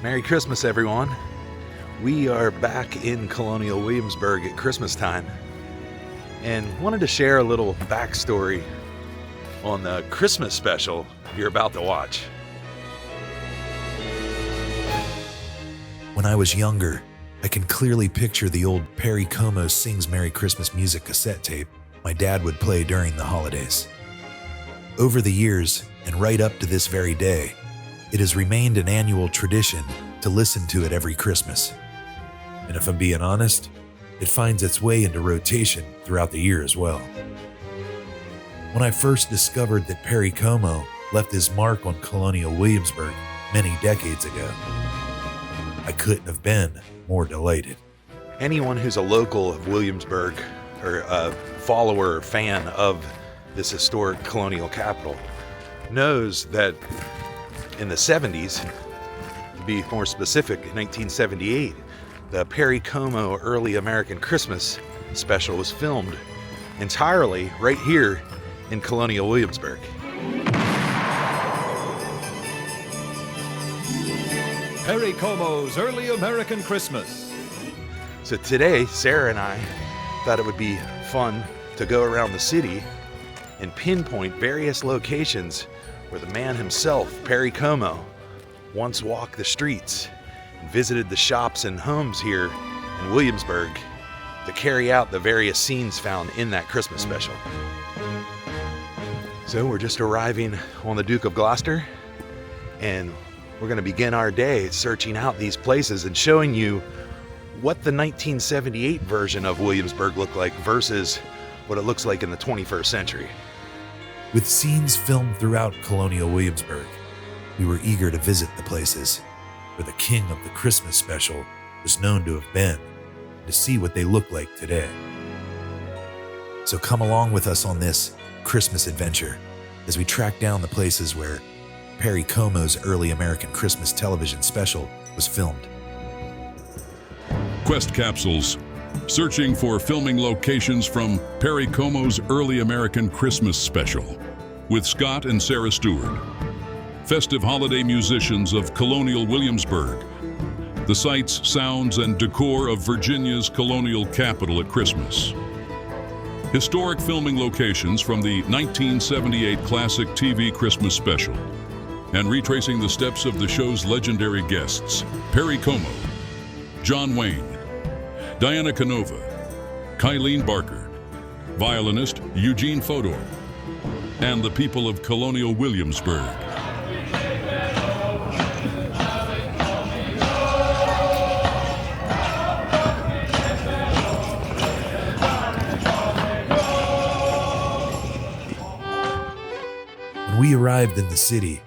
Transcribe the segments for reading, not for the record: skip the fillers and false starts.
Merry Christmas, everyone. We are back in Colonial Williamsburg at Christmas time and wanted to share a little backstory on the Christmas special you're about to watch. When I was younger, I can clearly picture the old Perry Como Sings Merry Christmas music cassette tape my dad would play during the holidays. Over the years, and right up to this very day, it has remained an annual tradition to listen to it every Christmas. And if I'm being honest, it finds its way into rotation throughout the year as well. When I first discovered that Perry Como left his mark on Colonial Williamsburg many decades ago, I couldn't have been more delighted. Anyone who's a local of Williamsburg or a follower or fan of this historic colonial capital knows that in the 70s, to be more specific, in 1978, the Perry Como Early American Christmas special was filmed entirely right here in Colonial Williamsburg. Perry Como's Early American Christmas. So today, Sarah and I thought it would be fun to go around the city and pinpoint various locations where the man himself, Perry Como, once walked the streets and visited the shops and homes here in Williamsburg to carry out the various scenes found in that Christmas special. So we're just arriving on the Duke of Gloucester, and we're going to begin our day searching out these places and showing you what the 1978 version of Williamsburg looked like versus what it looks like in the 21st century. With scenes filmed throughout Colonial Williamsburg, we were eager to visit the places where the king of the Christmas special was known to have been, and to see what they look like today. So come along with us on this Christmas adventure as we track down the places where Perry Como's Early American Christmas television special was filmed. Quest Capsules, searching for filming locations from Perry Como's Early American Christmas special with Scott and Sarah Stewart, festive holiday musicians of Colonial Williamsburg, the sights, sounds, and decor of Virginia's colonial capital at Christmas. Historic filming locations from the 1978 classic TV Christmas special, and retracing the steps of the show's legendary guests, Perry Como, John Wayne, Diana Canova, Kylene Barker, violinist Eugene Fodor, and the people of Colonial Williamsburg. When we arrived in the city,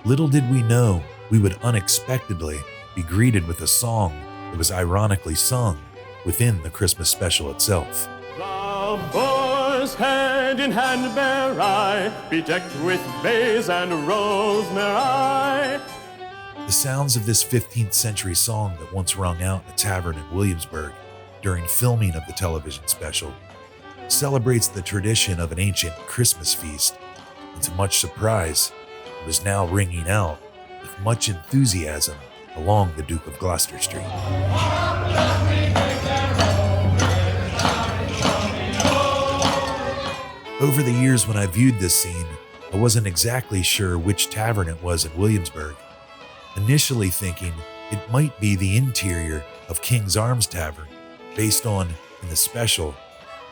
little did we know we would unexpectedly be greeted with a song that was ironically sung within the Christmas special itself. The boys hand in hand bear I, bedecked with bays and rosemary. The sounds of this 15th century song that once rung out in a tavern in Williamsburg during filming of the television special celebrates the tradition of an ancient Christmas feast, and to much surprise, it was now ringing out with much enthusiasm along the Duke of Gloucester Street. Over the years when I viewed this scene, I wasn't exactly sure which tavern it was in Williamsburg, initially thinking it might be the interior of King's Arms Tavern, based on, in the special,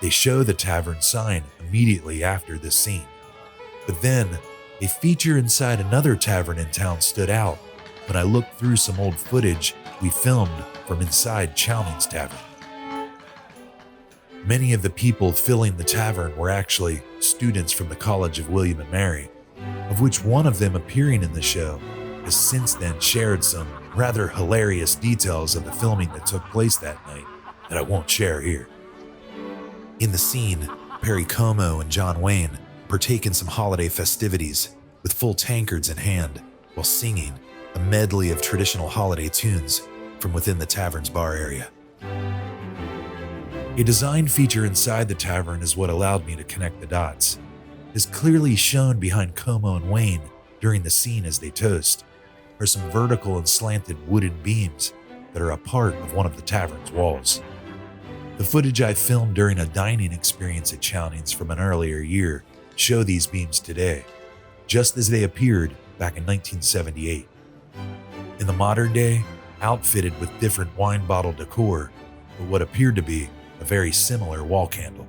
they show the tavern sign immediately after this scene. But then, a feature inside another tavern in town stood out when I looked through some old footage we filmed from inside Chowning's Tavern. Many of the people filling the tavern were actually students from the College of William and Mary, of which one of them appearing in the show has since then shared some rather hilarious details of the filming that took place that night that I won't share here. In the scene, Perry Como and John Wayne partake in some holiday festivities with full tankards in hand while singing a medley of traditional holiday tunes from within the tavern's bar area. A design feature inside the tavern is what allowed me to connect the dots, is clearly shown behind Como and Wayne during the scene as they toast, are some vertical and slanted wooden beams that are a part of one of the tavern's walls. The footage I filmed during a dining experience at Chowning's from an earlier year show these beams today, just as they appeared back in 1978. In the modern day, outfitted with different wine bottle decor, but what appeared to be a very similar wall candle.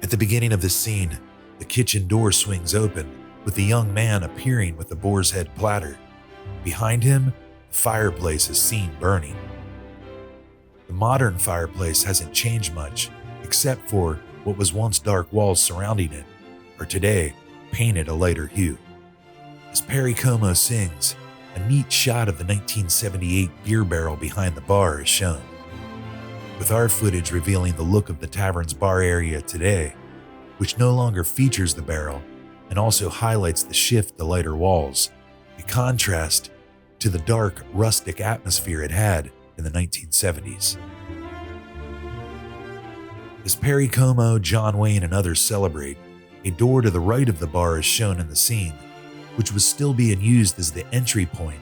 At the beginning of the scene, the kitchen door swings open, with the young man appearing with the boar's head platter. Behind him, the fireplace is seen burning. The modern fireplace hasn't changed much, except for what was once dark walls surrounding it, are today painted a lighter hue. As Perry Como sings, a neat shot of the 1978 beer barrel behind the bar is shown. With our footage revealing the look of the tavern's bar area today, which no longer features the barrel and also highlights the shift to lighter walls, a contrast to the dark, rustic atmosphere it had in the 1970s. As Perry Como, John Wayne, and others celebrate, a door to the right of the bar is shown in the scene, which was still being used as the entry point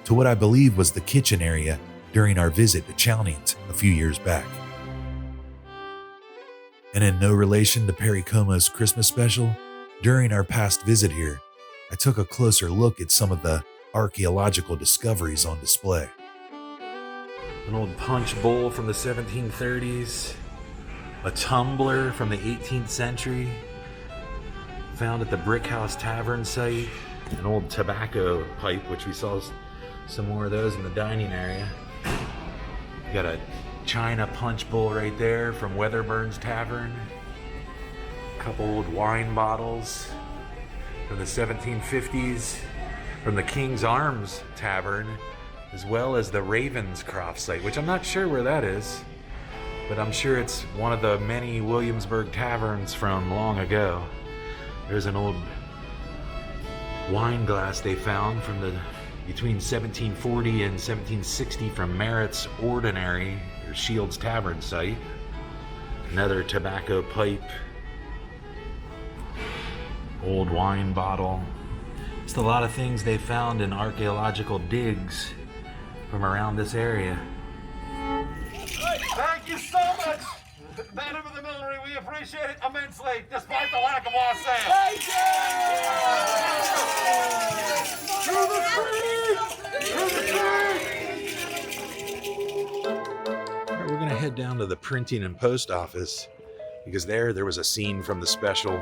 to what I believe was the kitchen area during our visit to Chowning's a few years back. And in no relation to Perry Como's Christmas special, during our past visit here, I took a closer look at some of the archaeological discoveries on display. An old punch bowl from the 1730s, a tumbler from the 18th century, found at the Brick House Tavern site, an old tobacco pipe, which we saw some more of those in the dining area. You got a China punch bowl right there from Weatherburn's Tavern. A couple old wine bottles from the 1750s from the King's Arms Tavern, as well as the Ravenscroft site, which I'm not sure where that is, but I'm sure it's one of the many Williamsburg taverns from long ago. There's an old wine glass they found from between 1740 and 1760 from Merritt's Ordinary, or Shields Tavern site. Another tobacco pipe, old wine bottle. Just a lot of things they found in archaeological digs from around this area. Thank you so much, Madam of the Millinery. We appreciate it immensely, despite the lack of our sale. Thank you! To the tree! To the tree! All right, we're gonna head down to the printing and post office, because there was a scene from the special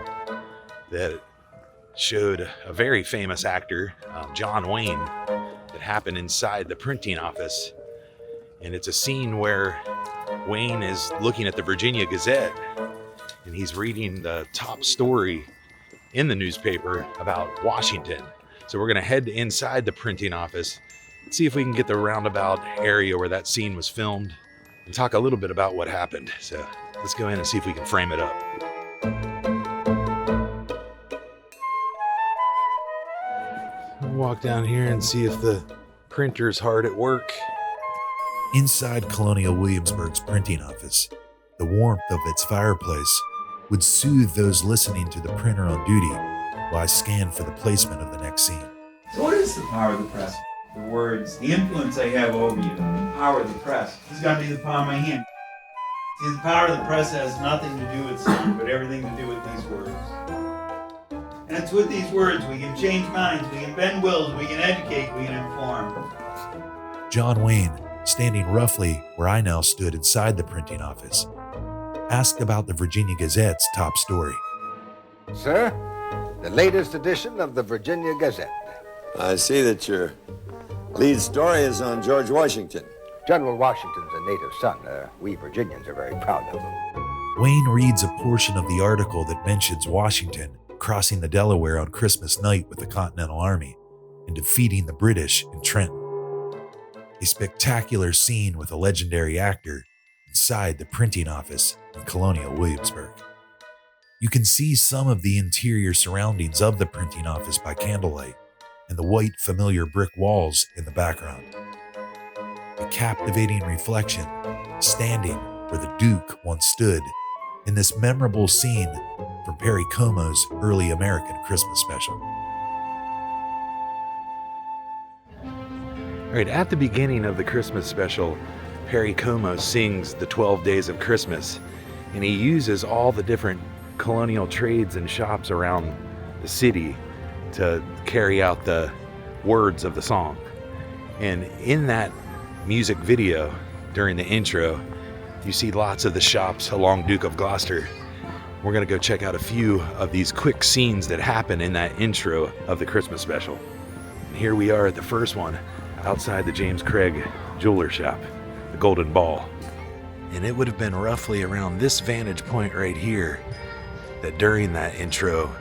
that showed a very famous actor, John Wayne, that happened inside the printing office. And it's a scene where Wayne is looking at the Virginia Gazette, and he's reading the top story in the newspaper about Washington. So we're gonna head inside the printing office, see if we can get the roundabout area where that scene was filmed, and talk a little bit about what happened. So let's go in and see if we can frame it up. We'll walk down here and see if the printer's hard at work. Inside Colonial Williamsburg's printing office, the warmth of its fireplace would soothe those listening to the printer on duty while I scanned for the placement of the next scene. So what is the power of the press? The words, the influence I have over you, the power of the press. This is going to be the palm of my hand. See, the power of the press has nothing to do with sound, but everything to do with these words. And it's with these words we can change minds, we can bend wills, we can educate, we can inform. John Wayne, standing roughly where I now stood inside the printing office, asked about the Virginia Gazette's top story. Sir, the latest edition of the Virginia Gazette. I see that your lead story is on George Washington. General Washington's a native son. We Virginians are very proud of him. Wayne reads a portion of the article that mentions Washington crossing the Delaware on Christmas night with the Continental Army and defeating the British in Trenton. A spectacular scene with a legendary actor inside the printing office in Colonial Williamsburg. You can see some of the interior surroundings of the printing office by candlelight and the white familiar brick walls in the background. A captivating reflection standing where the Duke once stood in this memorable scene from Perry Como's early American Christmas special. Right at the beginning of the Christmas special, Perry Como sings the 12 Days of Christmas, and he uses all the different colonial trades and shops around the city to carry out the words of the song. And in that music video, during the intro, you see lots of the shops along Duke of Gloucester. We're gonna go check out a few of these quick scenes that happen in that intro of the Christmas special. And here we are at the first one, outside the James Craig jeweler shop, the Golden Ball. And it would have been roughly around this vantage point right here that during that intro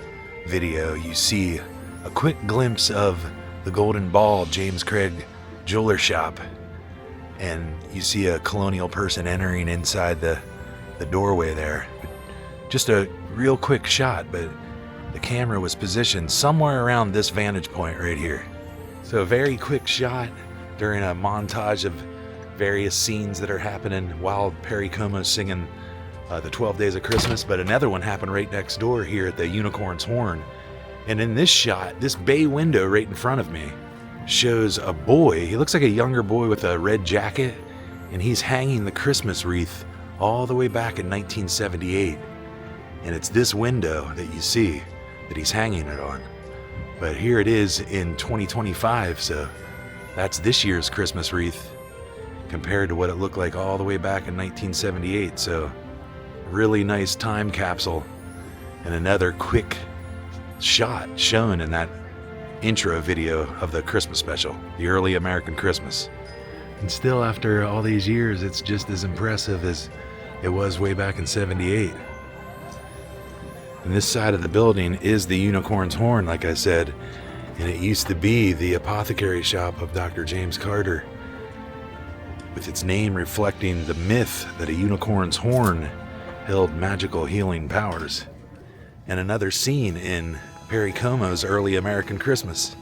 video you see a quick glimpse of the Golden Ball James Craig jeweler shop, and you see a colonial person entering inside the doorway there. Just a real quick shot, but the camera was positioned somewhere around this vantage point right here. So a very quick shot during a montage of various scenes that are happening while Perry Como's singing the 12 Days of Christmas, but another one happened right next door here at the Unicorn's Horn. And in this shot, this bay window right in front of me shows a boy. He looks like a younger boy with a red jacket, and he's hanging the Christmas wreath all the way back in 1978. And it's this window that you see that he's hanging it on. But here it is in 2025, so that's this year's Christmas wreath compared to what it looked like all the way back in 1978. So really nice time capsule, and another quick shot shown in that intro video of the Christmas special, the early American Christmas. And still, after all these years, it's just as impressive as it was way back in 78. And this side of the building is the Unicorn's Horn, like I said, and it used to be the apothecary shop of Dr. James Carter, with its name reflecting the myth that a unicorn's horn held magical healing powers. And another scene in Perry Como's early American Christmas.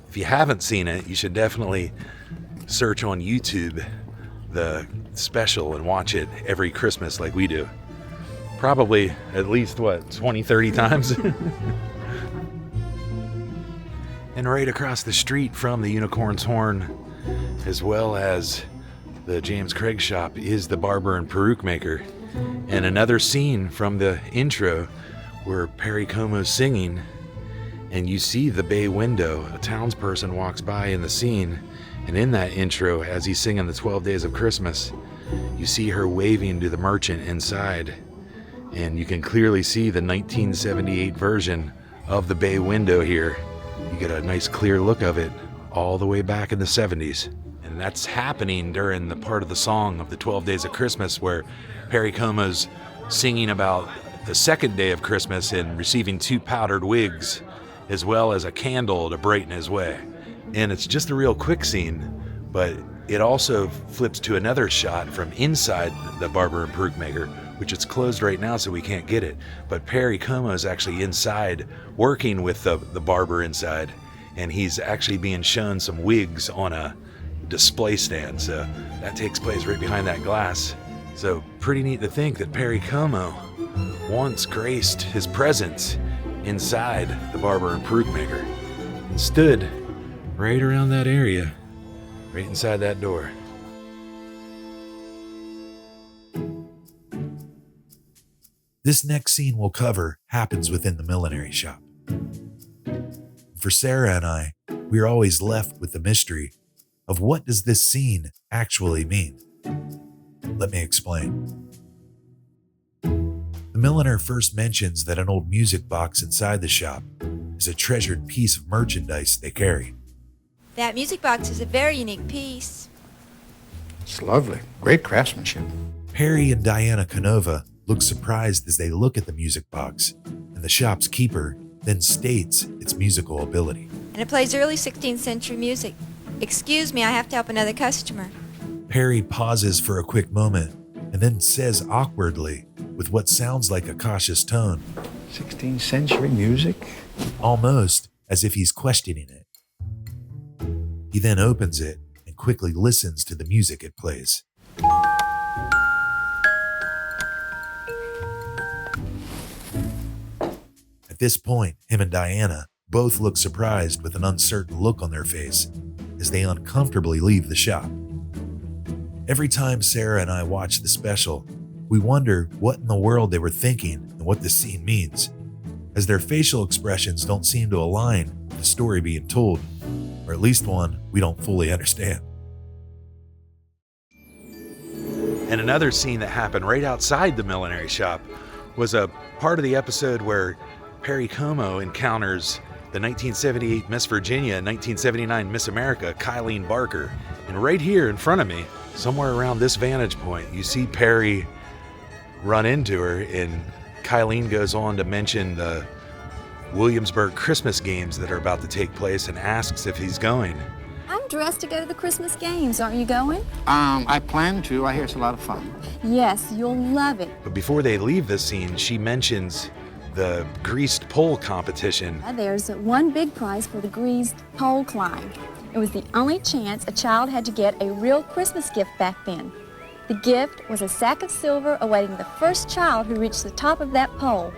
If you haven't seen it, you should definitely search on YouTube the special and watch it every Christmas like we do. Probably at least, 20, 30 times? And right across the street from the Unicorn's Horn, as well as the James Craig shop, is the barber and peruke maker. And another scene from the intro where Perry Como's singing, and you see the bay window. A townsperson walks by in the scene, and in that intro, as he's singing the 12 Days of Christmas, you see her waving to the merchant inside. And you can clearly see the 1978 version of the bay window here. You get a nice clear look of it all the way back in the 70s. And that's happening during the part of the song of the 12 Days of Christmas where Perry Como's singing about the second day of Christmas and receiving 2 powdered wigs, as well as a candle to brighten his way. And it's just a real quick scene, but it also flips to another shot from inside the barber and peruke maker, which it's closed right now so we can't get it. But Perry Como is actually inside working with the barber inside, and he's actually being shown some wigs on a display stand. So that takes place right behind that glass. So pretty neat to think that Perry Como once graced his presence inside the barber and peruke maker and stood right around that area, right inside that door. This next scene we'll cover happens within the millinery shop. For Sarah and I, we are always left with the mystery of what does this scene actually mean? Let me explain. The milliner first mentions that an old music box inside the shop is a treasured piece of merchandise they carry. That music box is a very unique piece. It's lovely. Great craftsmanship. Perry and Diana Canova look surprised as they look at the music box, and the shop's keeper then states its musical ability. And it plays early 16th century music. Excuse me, I have to help another customer. Perry pauses for a quick moment and then says awkwardly, with what sounds like a cautious tone, 16th century music? almost as if he's questioning it. He then opens it and quickly listens to the music it plays. At this point, him and Diana both look surprised with an uncertain look on their face, as they uncomfortably leave the shop. Every time Sarah and I watch the special, we wonder what in the world they were thinking and what this scene means, as their facial expressions don't seem to align with the story being told, or at least one we don't fully understand. And another scene that happened right outside the millinery shop was a part of the episode where Perry Como encounters the 1978 Miss Virginia and 1979 Miss America, Kylene Barker. And right here in front of me, somewhere around this vantage point, you see Perry run into her, and Kylene goes on to mention the Williamsburg Christmas games that are about to take place and asks if he's going. I'm dressed to go to the Christmas games. Aren't you going? I plan to. I hear it's a lot of fun. Yes, you'll love it. But before they leave this scene, she mentions the greased pole competition. There's one big prize for the greased pole climb. It was the only chance a child had to get a real Christmas gift back then. The gift was a sack of silver awaiting the first child who reached the top of that pole.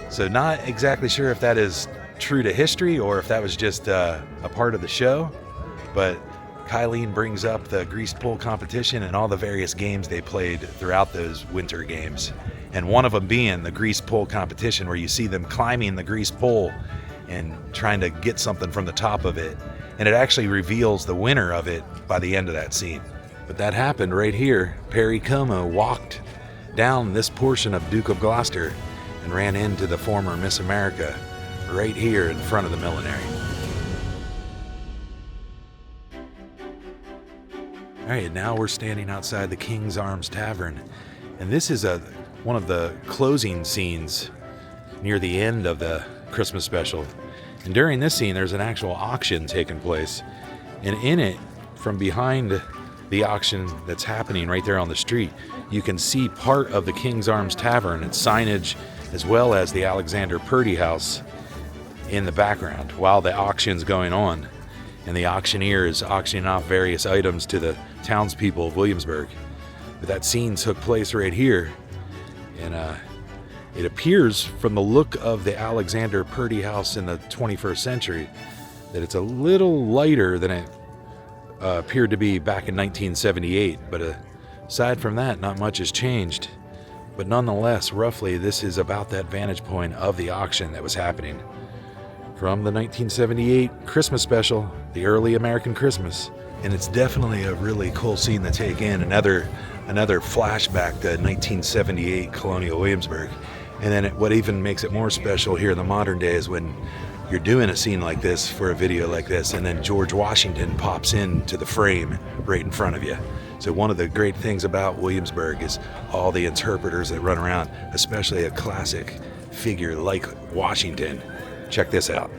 So not exactly sure if that is true to history or if that was just a part of the show, but Kylene brings up the greased pole competition and all the various games they played throughout those winter games. And one of them being the greased pole competition, where you see them climbing the greased pole and trying to get something from the top of it. And it actually reveals the winner of it by the end of that scene. But that happened right here. Perry Como walked down this portion of Duke of Gloucester and ran into the former Miss America right here in front of the millinery. All right, now we're standing outside the King's Arms Tavern, and this is one of the closing scenes near the end of the Christmas special. And during this scene, there's an actual auction taking place, and in it, from behind the auction that's happening right there on the street, you can see part of the King's Arms Tavern and signage, as well as the Alexander Purdy House in the background while the auction's going on. And the auctioneer is auctioning off various items to the townspeople of Williamsburg. But that scene took place right here, and it appears from the look of the Alexander Purdy House in the 21st century that it's a little lighter than it appeared to be back in 1978. But aside from that, not much has changed. But nonetheless, roughly, this is about that vantage point of the auction that was happening from the 1978 Christmas special, the early American Christmas. And it's definitely a really cool scene to take in. Another flashback to 1978 Colonial Williamsburg. And then what even makes it more special here in the modern day is when you're doing a scene like this for a video like this, and then George Washington pops into the frame right in front of you. So one of the great things about Williamsburg is all the interpreters that run around, especially a classic figure like Washington. Check this out.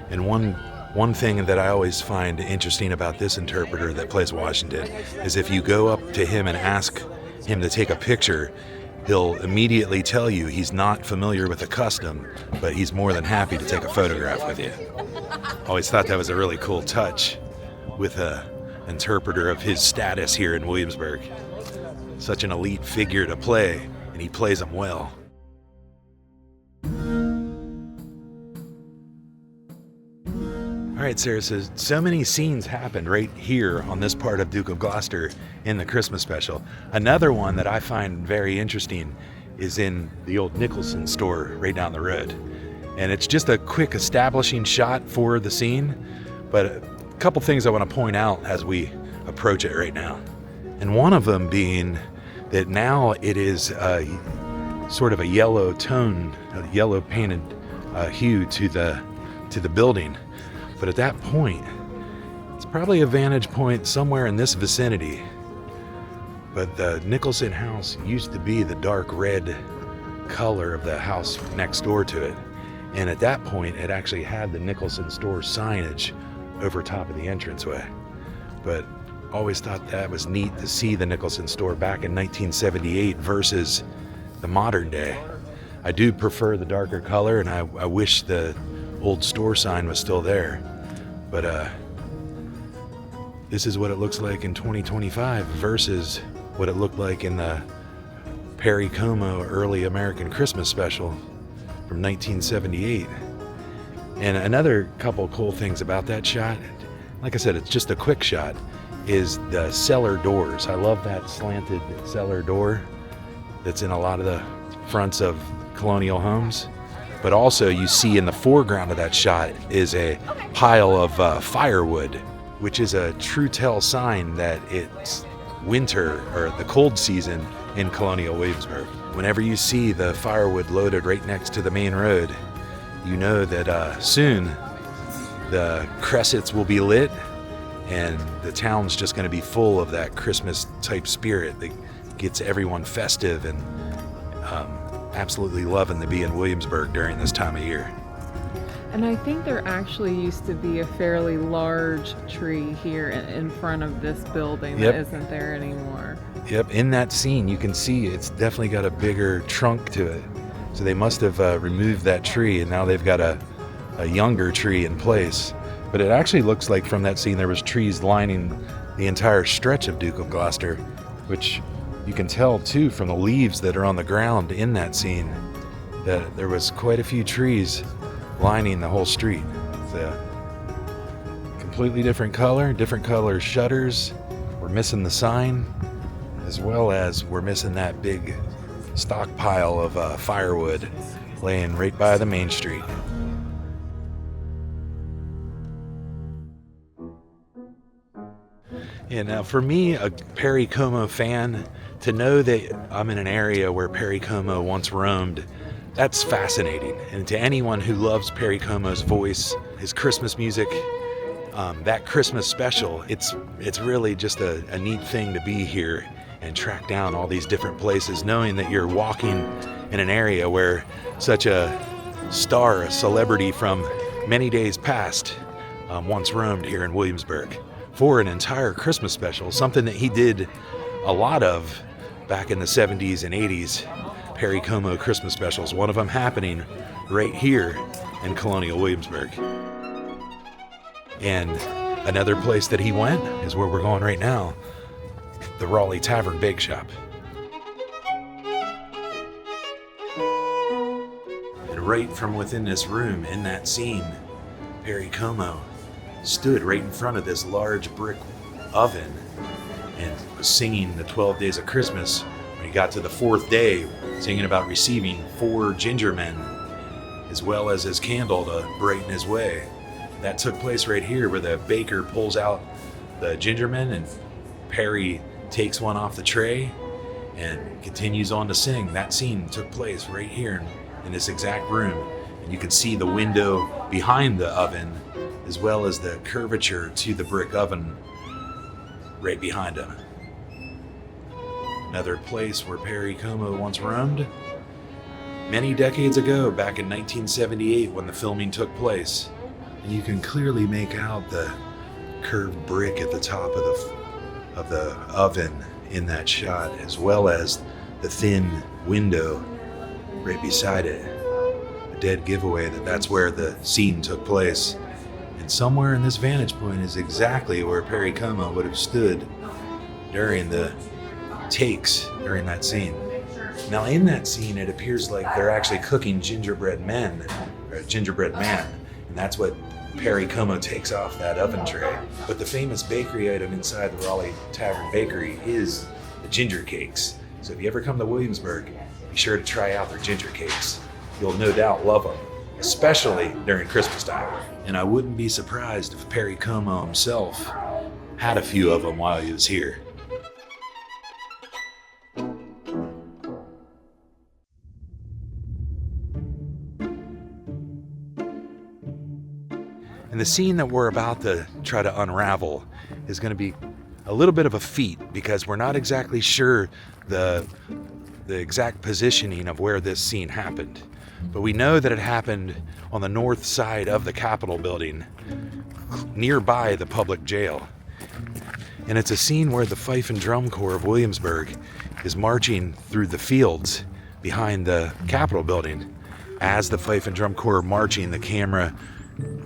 And one thing that I always find interesting about this interpreter that plays Washington is if you go up to him and ask him to take a picture, he'll immediately tell you he's not familiar with the custom, but he's more than happy to take a photograph with you. Always thought that was a really cool touch with an interpreter of his status here in Williamsburg. Such an elite figure to play, and he plays them well. All right, Sarah, so many scenes happened right here on this part of Duke of Gloucester in the Christmas special. Another one that I find very interesting is in the old Nicholson store right down the road. And it's just a quick establishing shot for the scene, but a couple things I want to point out as we approach it right now. And one of them being that now it is sort of a yellow tone, a yellow painted hue to the building. But at that point, it's probably a vantage point somewhere in this vicinity. But the Nicholson house used to be the dark red color of the house next door to it. And at that point, it actually had the Nicholson store signage over top of the entranceway. But always thought that was neat to see the Nicholson store back in 1978 versus the modern day. I do prefer the darker color, and I wish the old store sign was still there. But this is what it looks like in 2025 versus what it looked like in the Perry Como early American Christmas special from 1978. And another couple cool things about that shot, like I said, it's just a quick shot, is the cellar doors. I love that slanted cellar door that's in a lot of the fronts of colonial homes. But also you see in the foreground of that shot is a pile of firewood, which is a true tell sign that it's winter or the cold season in Colonial Williamsburg. Whenever you see the firewood loaded right next to the main road, you know that soon the cressets will be lit and the town's just going to be full of that Christmas type spirit that gets everyone festive and absolutely loving to be in Williamsburg during this time of year. And I think there actually used to be a fairly large tree here in front of this building that isn't there anymore. Yep, in that scene you can see it's definitely got a bigger trunk to it. So they must have removed that tree and now they've got a younger tree in place. But it actually looks like from that scene there was trees lining the entire stretch of Duke of Gloucester, which you can tell too from the leaves that are on the ground in that scene that there was quite a few trees lining the whole street. It's a completely different color shutters. We're missing the sign, as well as we're missing that big stockpile of firewood laying right by the main street. Yeah, now for me, a Perry Como fan, to know that I'm in an area where Perry Como once roamed, that's fascinating. And to anyone who loves Perry Como's voice, his Christmas music, that Christmas special, it's really just a neat thing to be here and track down all these different places, knowing that you're walking in an area where such a star, a celebrity from many days past, once roamed here in Williamsburg for an entire Christmas special, something that he did a lot of back in the 70s and 80s. Perry Como Christmas specials, one of them happening right here in Colonial Williamsburg. And another place that he went is where we're going right now, the Raleigh Tavern Bake Shop. And right from within this room, in that scene, Perry Como stood right in front of this large brick oven and was singing the 12 Days of Christmas. When he got to the fourth day, singing about receiving 4 ginger men, as well as his candle to brighten his way. That took place right here, where the baker pulls out the ginger men and Perry takes one off the tray and continues on to sing. That scene took place right here in this exact room. And you can see the window behind the oven, as well as the curvature to the brick oven right behind him. Another place where Perry Como once roamed. Many decades ago, back in 1978, when the filming took place. And you can clearly make out the curved brick at the top of the oven in that shot, as well as the thin window right beside it. A dead giveaway that that's where the scene took place. And somewhere in this vantage point is exactly where Perry Como would have stood during the takes during that scene. Now in that scene, it appears like they're actually cooking gingerbread men, or gingerbread man, and that's what Perry Como takes off that oven tray. But the famous bakery item inside the Raleigh Tavern Bakery is the ginger cakes. So if you ever come to Williamsburg, be sure to try out their ginger cakes. You'll no doubt love them, especially during Christmas time. And I wouldn't be surprised if Perry Como himself had a few of them while he was here. And the scene that we're about to try to unravel is going to be a little bit of a feat, because we're not exactly sure the exact positioning of where this scene happened. But we know that it happened on the north side of the Capitol building, nearby the public jail. And it's a scene where the Fife and Drum Corps of Williamsburg is marching through the fields behind the Capitol building. As the Fife and Drum Corps are marching, the camera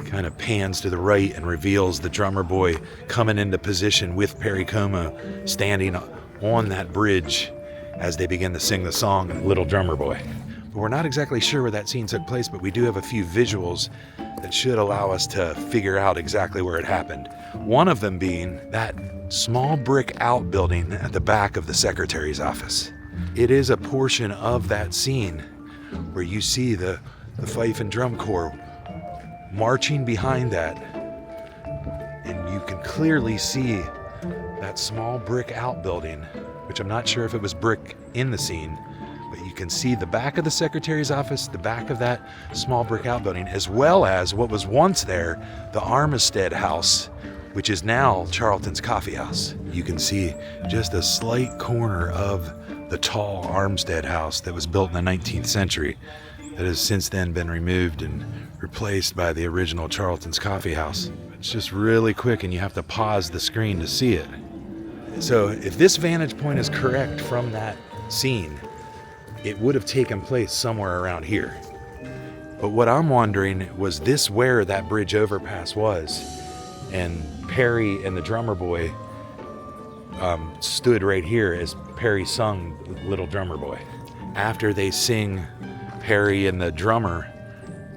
kind of pans to the right and reveals the drummer boy coming into position with Perry Como standing on that bridge as they begin to sing the song Little Drummer Boy. But we're not exactly sure where that scene took place, but we do have a few visuals that should allow us to figure out exactly where it happened. One of them being that small brick outbuilding at the back of the secretary's office. It is a portion of that scene where you see the fife and drum corps marching behind that, and you can clearly see that small brick outbuilding, which I'm not sure if it was brick in the scene, but you can see the back of the secretary's office, the back of that small brick outbuilding, as well as what was once there, the Armistead House, which is now Charlton's Coffee House. You can see just a slight corner of the tall Armistead House that was built in the 19th century that has since then been removed and replaced by the original Charlton's Coffee House. It's just really quick and you have to pause the screen to see it. So if this vantage point is correct from that scene, it would have taken place somewhere around here. But what I'm wondering, was this where that bridge overpass was? And Perry and the drummer boy stood right here as Perry sung Little Drummer Boy. After they sing, Perry and the drummer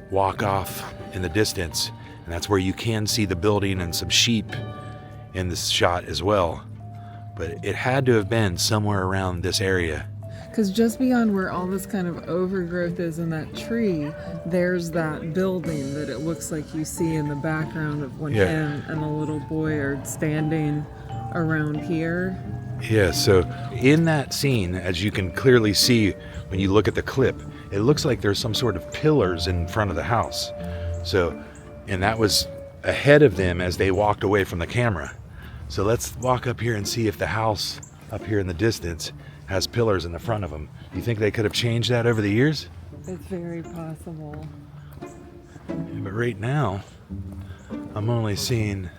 walk off in the distance, and that's where you can see the building and some sheep in this shot as well. But it had to have been somewhere around this area. Because just beyond where all this kind of overgrowth is in that tree, there's that building that it looks like you see in the background of when him and the little boy are standing around here. Yeah, so in that scene, as you can clearly see when you look at the clip, it looks like there's some sort of pillars in front of the house. So, and that was ahead of them as they walked away from the camera. So let's walk up here and see if the house up here in the distance has pillars in the front of them. Do you think they could have changed that over the years? It's very possible. But right now, I'm only seeing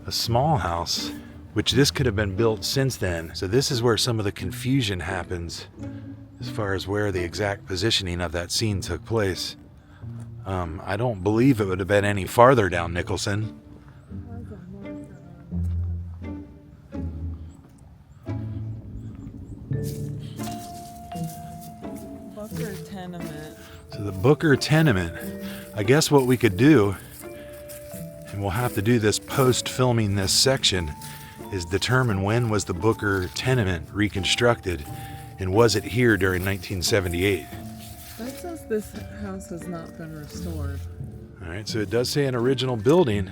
a small house, which this could have been built since then. So this is where some of the confusion happens as far as where the exact positioning of that scene took place. I don't believe it would have been any farther down Nicholson. Booker tenement. So the Booker tenement, I guess what we could do, and we'll have to do this post-filming this section, is determine when was the Booker tenement reconstructed, and was it here during 1978? That says this house has not been restored. All right, so it does say an original building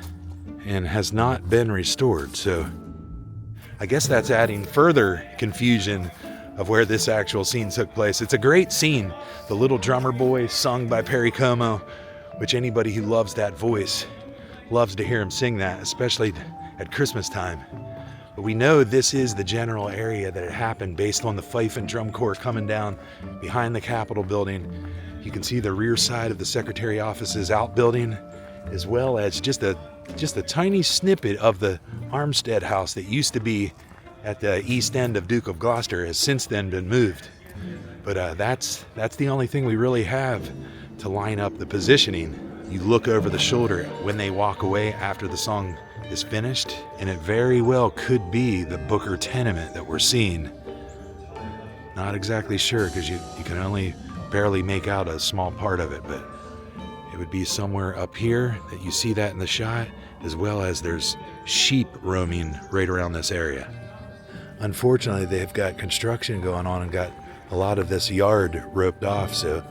and has not been restored. So I guess that's adding further confusion of where this actual scene took place. It's a great scene. The Little Drummer Boy, sung by Perry Como, which anybody who loves that voice loves to hear him sing that, especially at Christmas time. But we know this is the general area that it happened based on the fife and drum corps coming down behind the Capitol building. You can see the rear side of the Secretary office's outbuilding, as well as just a tiny snippet of the Armistead House that used to be at the east end of Duke of Gloucester has since then been moved. But that's the only thing we really have to line up the positioning. You look over the shoulder when they walk away after the song is finished, and it very well could be the Booker tenement that we're seeing. Not exactly sure, because you can only barely make out a small part of it, but it would be somewhere up here that you see that in the shot, as well as there's sheep roaming right around this area. Unfortunately, they've got construction going on and got a lot of this yard roped off, so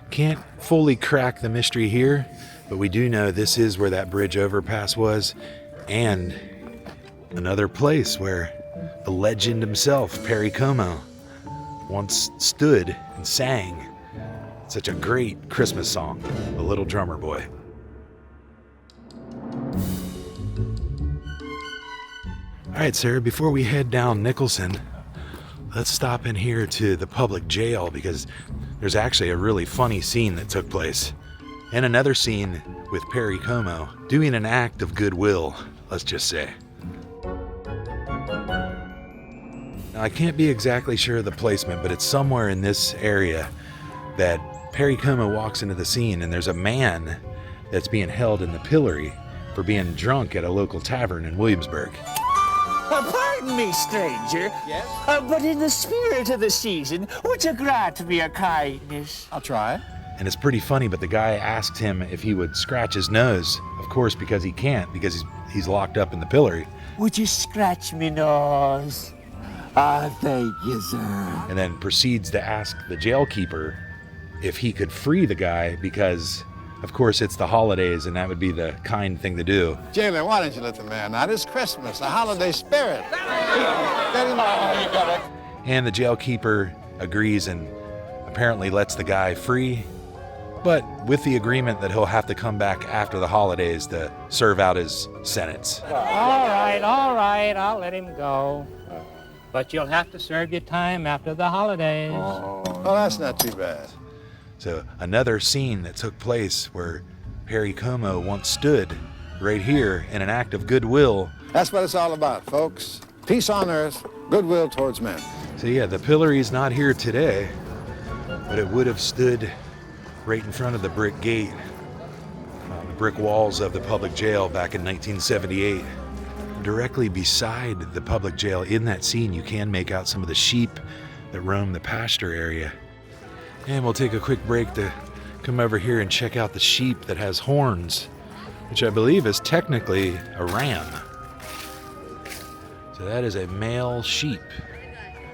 can't fully crack the mystery here, but we do know this is where that bridge overpass was, and another place where the legend himself, Perry Como, once stood and sang such a great Christmas song, The Little Drummer Boy. All right, Sarah, before we head down Nicholson, let's stop in here to the public jail, because there's actually a really funny scene that took place. And another scene with Perry Como doing an act of goodwill, let's just say. Now, I can't be exactly sure of the placement, but it's somewhere in this area that Perry Como walks into the scene, and there's a man that's being held in the pillory for being drunk at a local tavern in Williamsburg. Pardon Pardon me, stranger. Yes? But in the spirit of the season, would you grant me a kindness? I'll try. And it's pretty funny, but the guy asked him if he would scratch his nose, of course, because he can't, because he's locked up in the pillory. Would you scratch me nose? Ah, thank you, sir. And then proceeds to ask the jailkeeper if he could free the guy because, of course, it's the holidays and that would be the kind thing to do. Jailer, why don't you let the man out? It's Christmas, a holiday spirit. Let him out. You got it. And the jailkeeper agrees and apparently lets the guy free, but with the agreement that he'll have to come back after the holidays to serve out his sentence. All right, I'll let him go. But you'll have to serve your time after the holidays. Oh, well, that's not too bad. So another scene that took place where Perry Como once stood right here in an act of goodwill. That's what it's all about, folks. Peace on earth, goodwill towards men. So yeah, the pillory's not here today, but it would have stood right in front of the brick gate, the brick walls of the public jail back in 1978. Directly beside the public jail in that scene, you can make out some of the sheep that roam the pasture area. And we'll take a quick break to come over here and check out the sheep that has horns, which I believe is technically a ram. So that is a male sheep.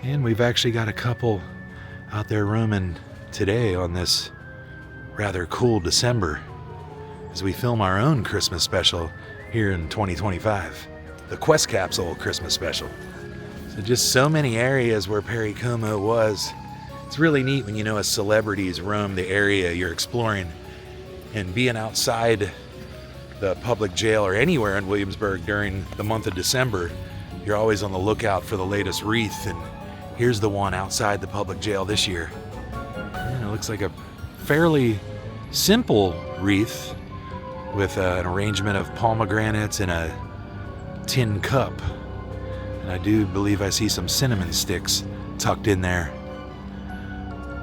And we've actually got a couple out there roaming today on this rather cool December as we film our own Christmas special here in 2025. The Quest Capsule Christmas special. So just so many areas where Perry Como was. It's really neat when you know as celebrities roam the area you're exploring, and being outside the public jail or anywhere in Williamsburg during the month of December, you're always on the lookout for the latest wreath, and here's the one outside the public jail this year. And it looks like a fairly simple wreath with an arrangement of pomegranates and a tin cup, and I do believe I see some cinnamon sticks tucked in there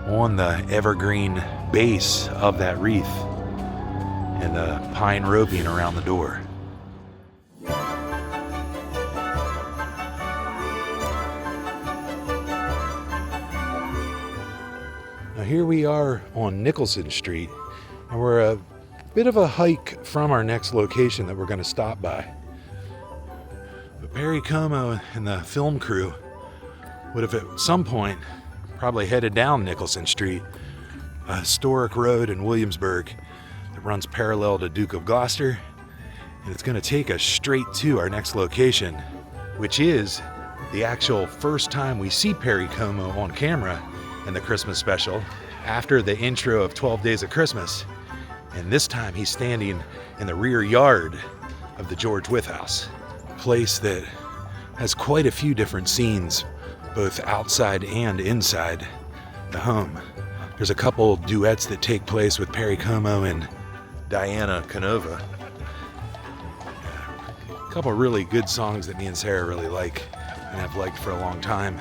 on the evergreen base of that wreath and the pine roping around the door. Now here we are on Nicholson Street, and we're a bit of a hike from our next location that we're going to stop by. Perry Como and the film crew would have at some point probably headed down Nicholson Street, a historic road in Williamsburg that runs parallel to Duke of Gloucester, and it's going to take us straight to our next location, which is the actual first time we see Perry Como on camera in the Christmas special after the intro of 12 Days of Christmas, and this time he's standing in the rear yard of the George Wythe house. Place that has quite a few different scenes, both outside and inside the home. There's a couple duets that take place with Perry Como and Diana Canova. A couple really good songs that me and Sarah really like and have liked for a long time.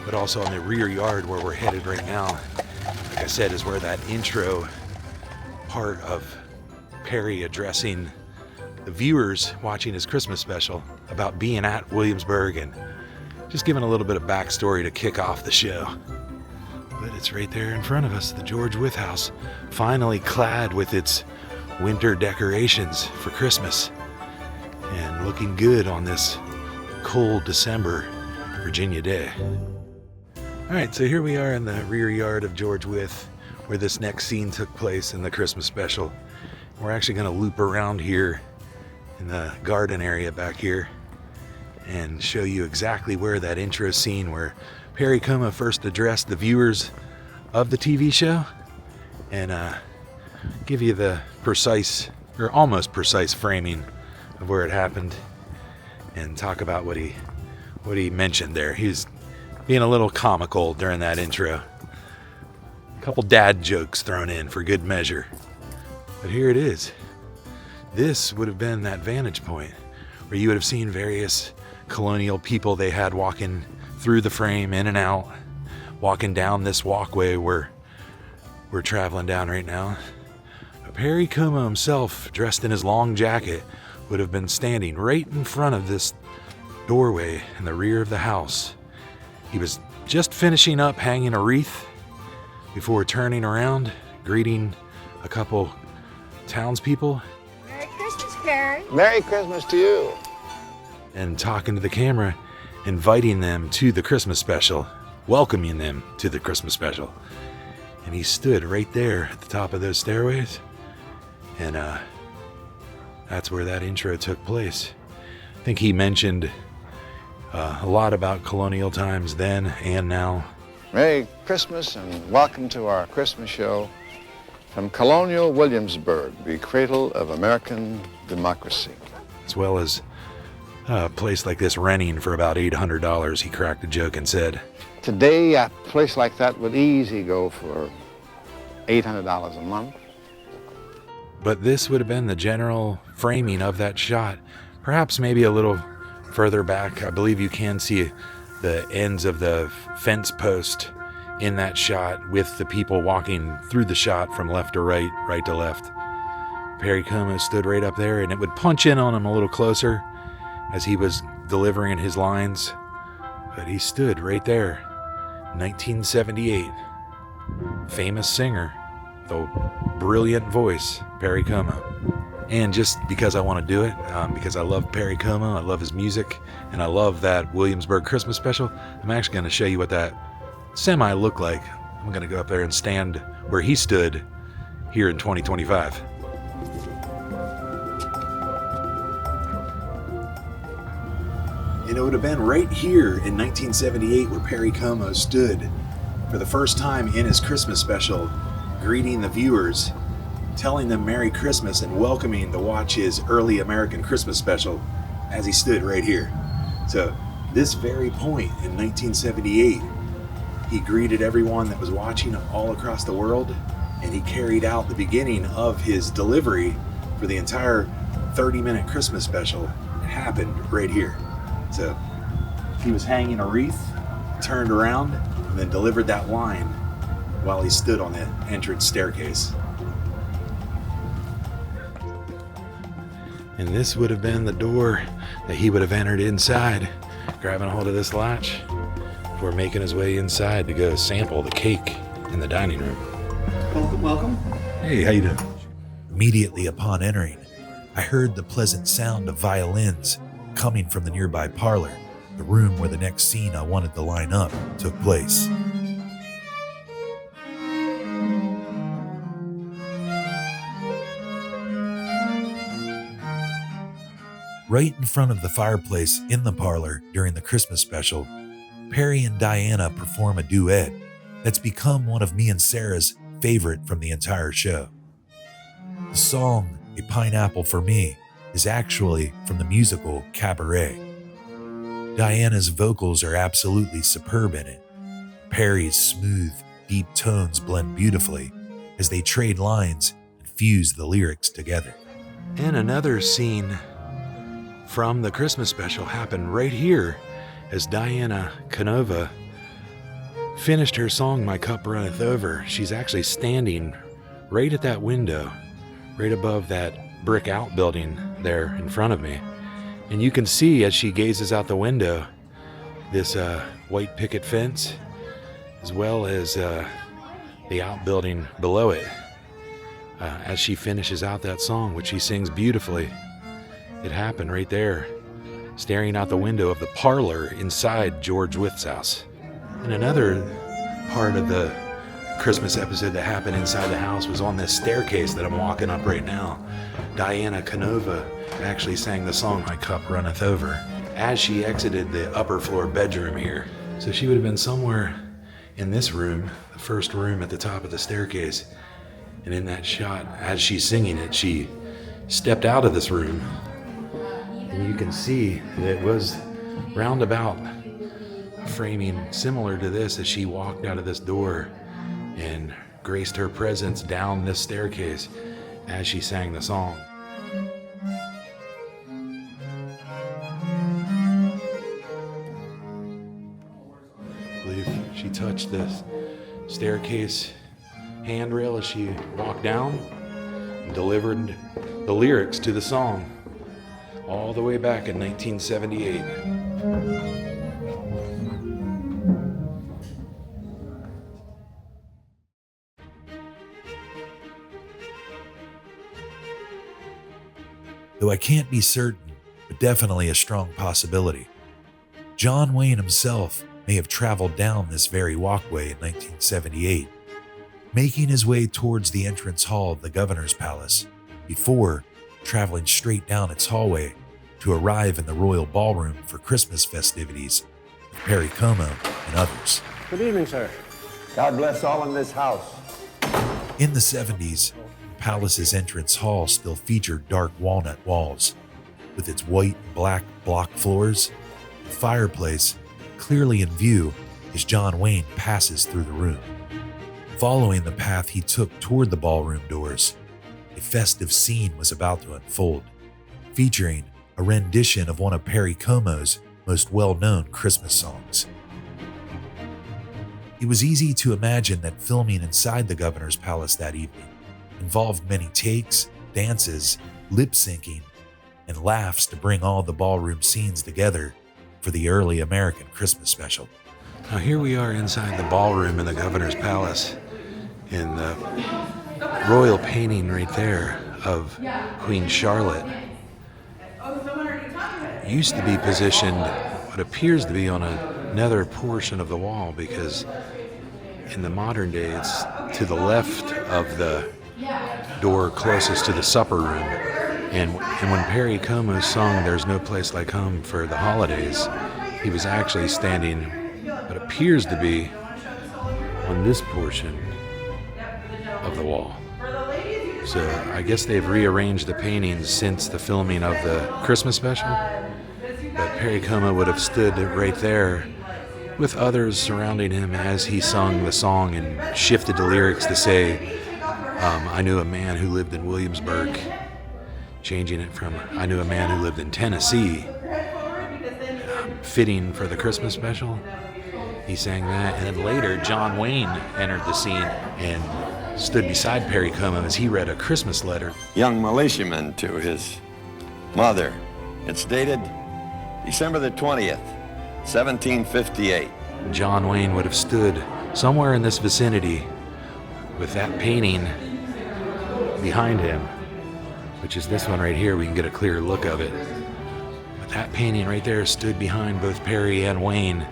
But also on the rear yard where we're headed right now, like I said, is where that intro part of Perry addressing the viewers watching his Christmas special about being at Williamsburg and just giving a little bit of backstory to kick off the show. But it's right there in front of us, the George Wythe house, finally clad with its winter decorations for Christmas and looking good on this cold December Virginia day. All right, so here we are in the rear yard of George Wythe, where this next scene took place in the Christmas special. We're actually going to loop around here in the garden area back here and show you exactly where that intro scene where Perry Como first addressed the viewers of the TV show and give you the precise or almost precise framing of where it happened and talk about what he mentioned there. He's being a little comical during that intro. A couple dad jokes thrown in for good measure. But here it is. This would have been that vantage point where you would have seen various colonial people they had walking through the frame, in and out, walking down this walkway where we're traveling down right now. But Perry Como himself, dressed in his long jacket, would have been standing right in front of this doorway in the rear of the house. He was just finishing up hanging a wreath before turning around, greeting a couple townspeople. Merry Christmas, Perry. Merry Christmas to you. And talking to the camera, inviting them to the Christmas special, welcoming them to the Christmas special. And he stood right there at the top of those stairways, and that's where that intro took place. I think he mentioned a lot about colonial times then and now. Merry Christmas and welcome to our Christmas show from Colonial Williamsburg, the cradle of American democracy. As well as a place like this renting for about $800, he cracked a joke and said, Today, a place like that would easily go for $800 a month. But this would have been the general framing of that shot. Perhaps maybe a little further back, I believe you can see the ends of the fence post in that shot with the people walking through the shot from left to right, right to left. Perry Como stood right up there, and it would punch in on him a little closer as he was delivering his lines. But he stood right there, 1978. Famous singer, the brilliant voice, Perry Como. And just because I want to do it, because I love Perry Como, I love his music, and I love that Williamsburg Christmas special, I'm actually going to show you what that semi looked like. I'm going to go up there and stand where he stood here in 2025. And it would have been right here in 1978 where Perry Como stood for the first time in his Christmas special, greeting the viewers, telling them Merry Christmas and welcoming to watch his early American Christmas special as he stood right here. So this very point in 1978, he greeted everyone that was watching all across the world, and he carried out the beginning of his delivery for the entire 30-minute Christmas special. It happened right here. So he was hanging a wreath, turned around, and then delivered that line while he stood on the entrance staircase. And this would have been the door that he would have entered inside, grabbing a hold of this latch before making his way inside to go sample the cake in the dining room. Welcome, welcome. Hey, how you doing? Immediately upon entering, I heard the pleasant sound of violins coming from the nearby parlor, the room where the next scene I wanted to line up took place. Right in front of the fireplace in the parlor during the Christmas special, Perry and Diana perform a duet that's become one of me and Sarah's favorite from the entire show. The song, A Pineapple for Me, is actually from the musical Cabaret. Diana's vocals are absolutely superb in it. Perry's smooth, deep tones blend beautifully as they trade lines and fuse the lyrics together. And another scene from the Christmas special happened right here as Diana Canova finished her song, My Cup Runneth Over. She's actually standing right at that window, right above that brick outbuilding there in front of me. And you can see as she gazes out the window, this white picket fence, as well as the outbuilding below it, as she finishes out that song, which she sings beautifully. It happened right there, staring out the window of the parlor inside George Wyth's house. And another part of the Christmas episode that happened inside the house was on this staircase that I'm walking up right now. Diana Canova actually sang the song My Cup Runneth Over as she exited the upper floor bedroom here. So she would have been somewhere in this room, the first room at the top of the staircase. And in that shot, as she's singing it, she stepped out of this room. And you can see that it was roundabout framing similar to this as she walked out of this door and graced her presence down this staircase as she sang the song. I believe she touched this staircase handrail as she walked down and delivered the lyrics to the song all the way back in 1978. Though I can't be certain, but definitely a strong possibility, John Wayne himself may have traveled down this very walkway in 1978, making his way towards the entrance hall of the governor's palace before traveling straight down its hallway to arrive in the royal ballroom for Christmas festivities with Perry Como and others. Good evening, sir. God bless all in this house. In the 70s, the palace's entrance hall still featured dark walnut walls. With its white and black block floors, the fireplace clearly in view as John Wayne passes through the room. Following the path he took toward the ballroom doors, a festive scene was about to unfold, featuring a rendition of one of Perry Como's most well-known Christmas songs. It was easy to imagine that filming inside the governor's palace that evening involved many takes, dances, lip-syncing, and laughs to bring all the ballroom scenes together for the early American Christmas special. Now here we are inside the ballroom in the governor's palace, in the royal painting right there of Queen Charlotte. Used to be positioned what appears to be on another portion of the wall, because in the modern day it's to the left of the door closest to the supper room. And when Perry Como sung "There's No Place Like Home" for the holidays, he was actually standing what appears to be on this portion of the wall. So I guess they've rearranged the paintings since the filming of the Christmas special. But Perry Como would have stood right there with others surrounding him as he sung the song and shifted the lyrics to say, I knew a man who lived in Williamsburg, changing it from I knew a man who lived in Tennessee. Fitting for the Christmas special, he sang that. And then later, John Wayne entered the scene and stood beside Perry Como as he read a Christmas letter. Young militiaman to his mother. It's dated December the 20th, 1758. John Wayne would have stood somewhere in this vicinity with that painting behind him, which is this one right here. We can get a clear look of it. But that painting right there stood behind both Perry and Wayne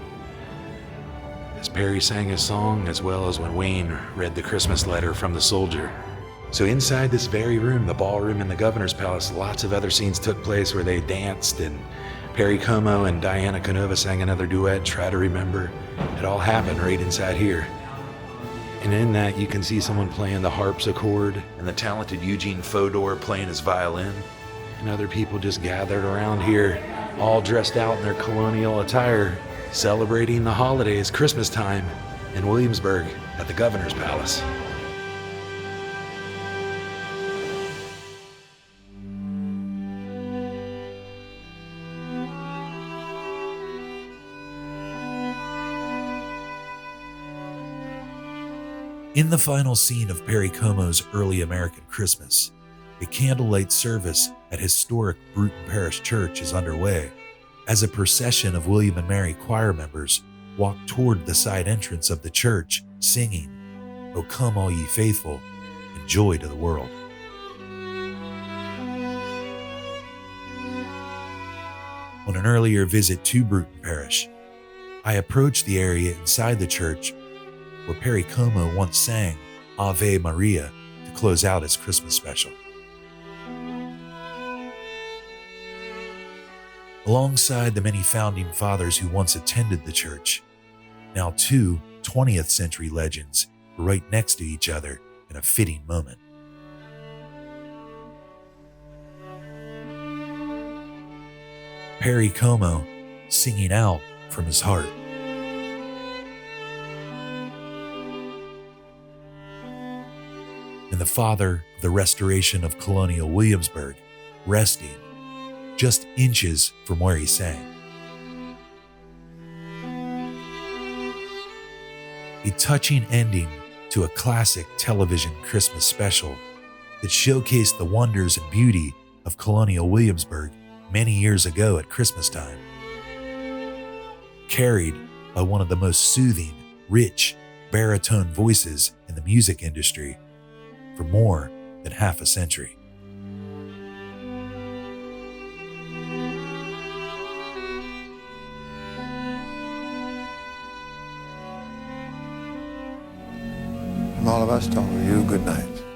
as Perry sang his song, as well as when Wayne read the Christmas letter from the soldier. So inside this very room, the ballroom in the governor's palace, lots of other scenes took place where they danced, and Perry Como and Diana Canova sang another duet, Try to Remember. It all happened right inside here. And in that, you can see someone playing the harpsichord, and the talented Eugene Fodor playing his violin, and other people just gathered around here, all dressed out in their colonial attire, celebrating the holidays, Christmas time, in Williamsburg at the governor's palace. In the final scene of Perry Como's early American Christmas, a candlelight service at historic Bruton Parish Church is underway as a procession of William and Mary choir members walk toward the side entrance of the church, singing, "O come all ye faithful, and joy to the world." On an earlier visit to Bruton Parish, I approached the area inside the church where Perry Como once sang Ave Maria to close out his Christmas special. Alongside the many founding fathers who once attended the church, now two 20th century legends were right next to each other in a fitting moment. Perry Como singing out from his heart. And the father of the restoration of Colonial Williamsburg resting just inches from where he sang. A touching ending to a classic television Christmas special that showcased the wonders and beauty of Colonial Williamsburg many years ago at Christmas time. carried by one of the most soothing, rich, baritone voices in the music industry for more than half a century. From all of us to all of you, good night.